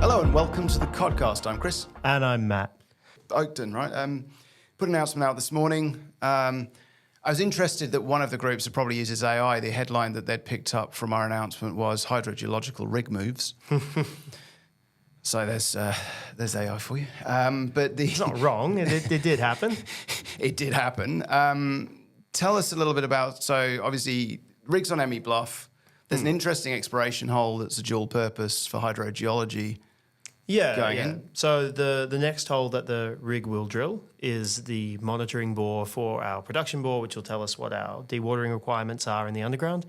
Hello and welcome to the CodCast. I'm Chris. And I'm Matt. Oakden, right? Put an announcement out this morning. I was interested that one of the groups that probably uses AI, the headline that they'd picked up from our announcement was hydrogeological rig moves. So there's AI for you. It's not wrong. It did happen. It did happen. Tell us a little bit about, so obviously rigs on Emmie Bluff. There's an interesting exploration hole that's a dual purpose for hydrogeology. Going in. So the next hole that the rig will drill is the monitoring bore for our production bore, which will tell us what our dewatering requirements are in the underground.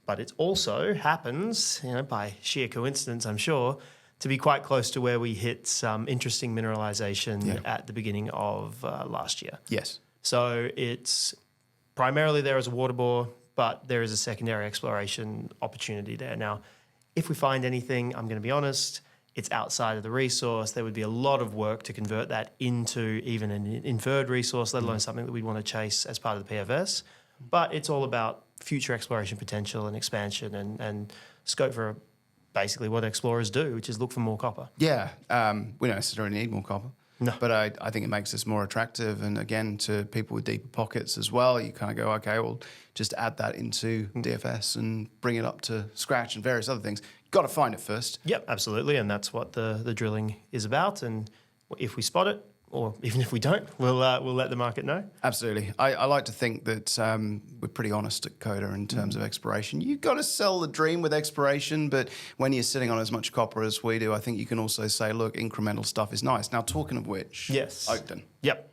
But it also happens, by sheer coincidence, I'm sure, to be quite close to where we hit some interesting mineralization at the beginning of last year. Yes. So it's primarily there as a waterbore, but there is a secondary exploration opportunity there. Now, if we find anything, I'm going to be honest, it's outside of the resource. There would be a lot of work to convert that into even an inferred resource, let alone something that we'd want to chase as part of the PFS. But it's all about future exploration potential and expansion and scope for basically what explorers do, which is look for more copper. Yeah, we don't necessarily need more copper. No. But I think it makes us more attractive. And again, to people with deeper pockets as well, you kind of go, okay, well, just add that into DFS and bring it up to scratch and various other things. Got to find it first. Yep, absolutely. And that's what the drilling is about. And if we spot it, or even if we don't, we'll let the market know. Absolutely. I like to think that we're pretty honest at Coda in terms of exploration. You've got to sell the dream with exploration, but when you're sitting on as much copper as we do, I think you can also say, look, incremental stuff is nice. Now, talking of which, yes, Oakden. Yep.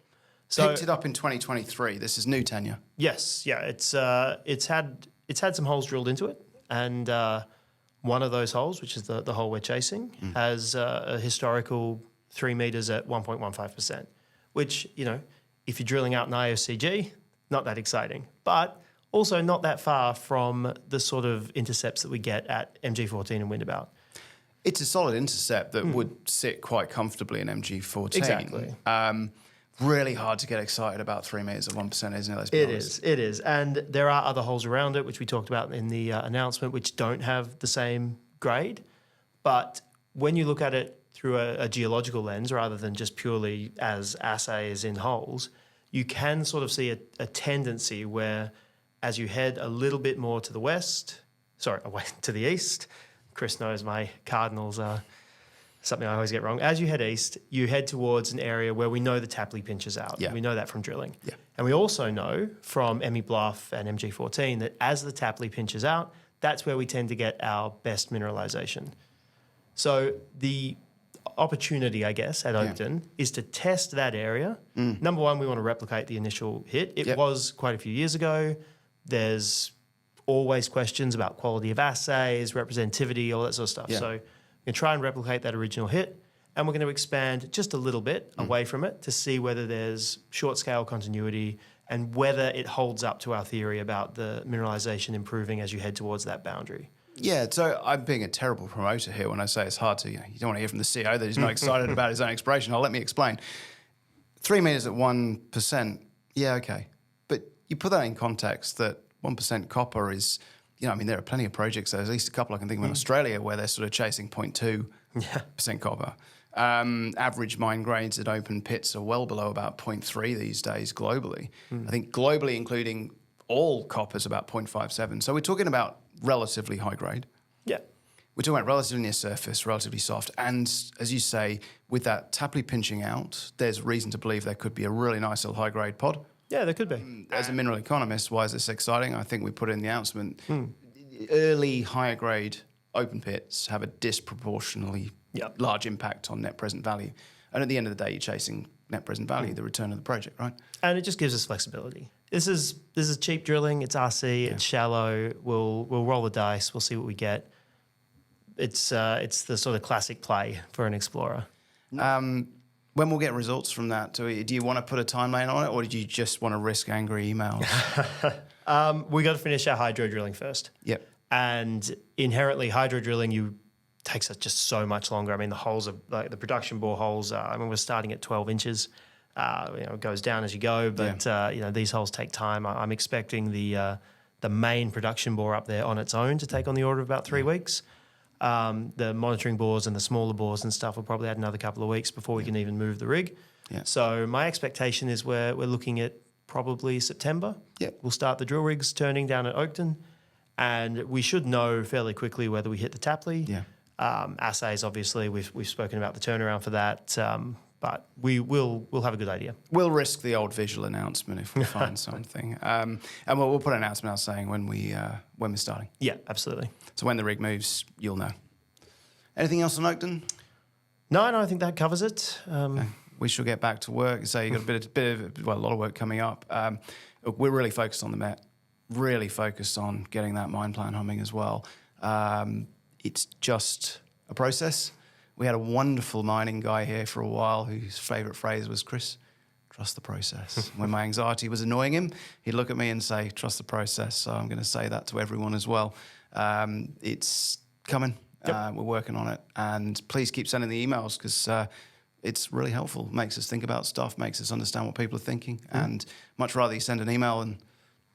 So picked it up in 2023. This is new tenure. Yes, yeah. It's had some holes drilled into it, and one of those holes, which is the hole we're chasing, has a historical 3 meters at 1.15%, which, if you're drilling out an IOCG, not that exciting, but also not that far from the sort of intercepts that we get at MG14 and Windabout. It's a solid intercept that would sit quite comfortably in MG14. Exactly. Really hard to get excited about 3 meters at 1%, isn't it? Let's be honest. It is. And there are other holes around it, which we talked about in the announcement, which don't have the same grade. But when you look at it through a geological lens rather than just purely as assays in holes, you can sort of see a tendency where as you head a little bit more to the west, away to the east, Chris knows my cardinals are something I always get wrong. As you head east, you head towards an area where we know the Tapley pinches out. Yeah. We know that from drilling. Yeah. And we also know from Emmie Bluff and MG14 that as the Tapley pinches out, that's where we tend to get our best mineralization. So the opportunity, I guess, at Oakden is to test that area. Number one, we want to replicate the initial hit. It was quite a few years ago. There's always questions about quality of assays, representativity, all that sort of stuff. Yeah. So we're going to try and replicate that original hit, and we're going to expand just a little bit away from it to see whether there's short-scale continuity and whether it holds up to our theory about the mineralization improving as you head towards that boundary. Yeah, so I'm being a terrible promoter here when I say it's hard to, you don't want to hear from the CEO that he's not excited about his own exploration. Let me explain. 3 meters at 1%, yeah, okay. But you put that in context that 1% copper is, there are plenty of projects, there's at least a couple I can think of in Australia where they're sort of chasing 0.2% copper. Average mine grades at open pits are well below about 0.3 these days globally. I think globally, including all copper's about 0.57. So we're talking about relatively high grade. Yeah. We're talking about relatively near surface, relatively soft. And as you say, with that Tapley pinching out, there's reason to believe there could be a really nice little high grade pod. Yeah, there could be. As a mineral economist, why is this exciting? I think we put in the announcement, early higher grade open pits have a disproportionately large impact on net present value. And at the end of the day, you're chasing net present value, the return of the project, right? And it just gives us flexibility. This is cheap drilling. It's RC. It's shallow. We'll roll the dice. We'll see what we get. It's the sort of classic play for an explorer. When we'll get results from that, do you want to put a timeline on it, or do you just want to risk angry emails? We got to finish our hydro drilling first. Yep. And inherently, hydro drilling takes us just so much longer. I mean, the holes are like the production bore holes. We're starting at 12 inches. It goes down as you go, but these holes take time. I'm expecting the main production bore up there on its own to take on the order of about 3 weeks. The monitoring bores and the smaller bores and stuff will probably add another couple of weeks before we can even move the rig. Yeah. So my expectation is we're looking at probably September. Yep. We'll start the drill rigs turning down at Oakden, and we should know fairly quickly whether we hit the Tapley. Yeah. Assays, obviously, we've spoken about the turnaround for that, but we'll have a good idea. We'll risk the old visual announcement if we find something, and we'll put an announcement out saying when we're starting. Yeah, absolutely. So when the rig moves, you'll know. Anything else on Oakden? No, I think that covers it. Okay. We shall get back to work. So you've got a lot of work coming up. Look, we're really focused on the Met, really focused on getting that mine plan humming as well. It's just a process. We had a wonderful mining guy here for a while whose favourite phrase was, Chris, trust the process. When my anxiety was annoying him, he'd look at me and say, trust the process. So I'm going to say that to everyone as well. It's coming. Yep. We're working on it. And please keep sending the emails because it's really helpful. Makes us think about stuff, makes us understand what people are thinking. And much rather you send an email and,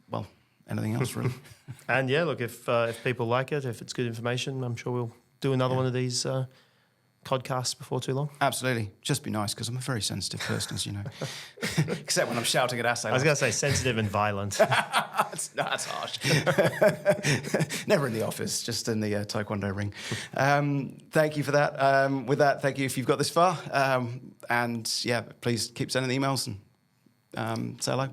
well, anything else really. And yeah, look, if people like it, if it's good information, I'm sure we'll do another one of these CodCasts before too long. Absolutely. Just be nice because I'm a very sensitive person, as you know. Except when I'm shouting at assay. I was going to say sensitive and violent. That's harsh. Never in the office, just in the Taekwondo ring. Thank you for that. With that, thank you if you've got this far. And yeah, please keep sending the emails and say hello.